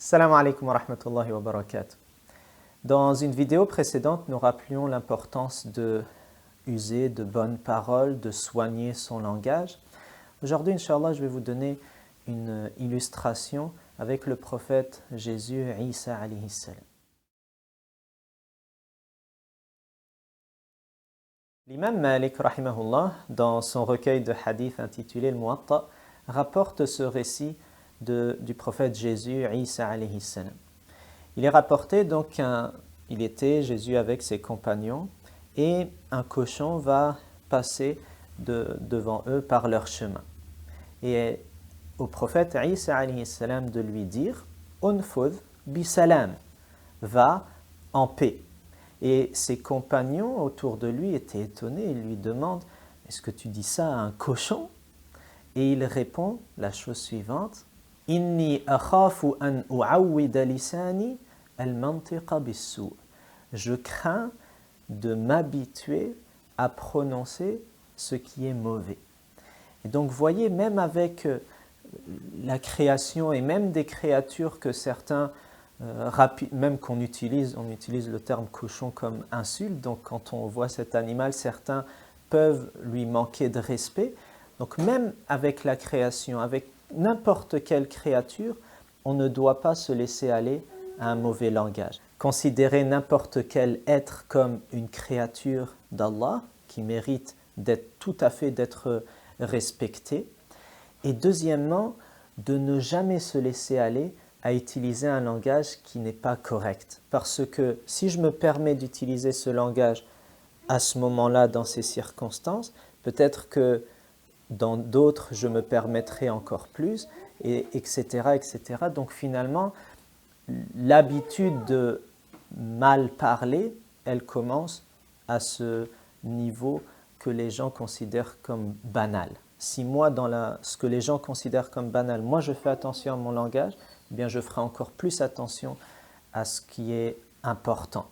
Salam alaikum wa rahmatullahi wa barakatuh. Dans une vidéo précédente, nous rappelions l'importance de user de bonnes paroles, de soigner son langage. Aujourd'hui, Inch'Allah, je vais vous donner une illustration avec le prophète Jésus, Isa alayhi salam. L'imam Malik, rahimahullah, dans son recueil de hadith intitulé « Al-Muwatta », rapporte ce récit du prophète Jésus, Isa alayhi salam. Il est rapporté donc il était Jésus avec ses compagnons et un cochon va passer devant eux par leur chemin. Et au prophète Isa alayhi salam de lui dire « Unfudh bi salam » va en paix. Et ses compagnons autour de lui étaient étonnés, ils lui demandent « Est-ce que tu dis ça à un cochon ?» Et il répond la chose suivante « Inni akhafu an u'awwida lisani al-mantiqa bis-su'» Je crains de m'habituer à prononcer ce qui est mauvais. Et donc, voyez, même avec la création et même des créatures que certains même on utilise le terme cochon comme insulte, donc quand on voit cet animal, certains peuvent lui manquer de respect. Donc même avec la création, avec n'importe quelle créature, on ne doit pas se laisser aller à un mauvais langage. Considérer n'importe quel être comme une créature d'Allah qui mérite tout à fait d'être respecté. Et deuxièmement, de ne jamais se laisser aller à utiliser un langage qui n'est pas correct. Parce que si je me permets d'utiliser ce langage à ce moment-là, dans ces circonstances, peut-être que dans d'autres, je me permettrai encore plus, etc., etc. Donc finalement, l'habitude de mal parler, elle commence à ce niveau que les gens considèrent comme banal. Si moi, dans ce que les gens considèrent comme banal, moi je fais attention à mon langage, eh bien je ferai encore plus attention à ce qui est important.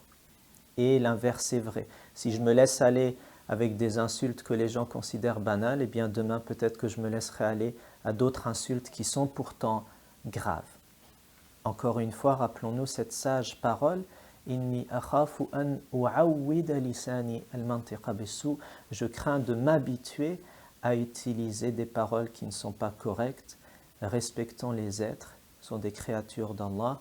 Et l'inverse est vrai. Si je me laisse aller avec des insultes que les gens considèrent banales, eh bien demain peut-être que je me laisserai aller à d'autres insultes qui sont pourtant graves. Encore une fois, rappelons-nous cette sage parole « Inni akhafu an u'awwida lisani al-mantiqa bis-su » Je crains de m'habituer à utiliser des paroles qui ne sont pas correctes. Respectons les êtres, sont des créatures d'Allah,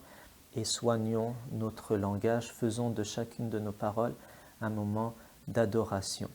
et soignons notre langage, faisons de chacune de nos paroles un moment d'adoration.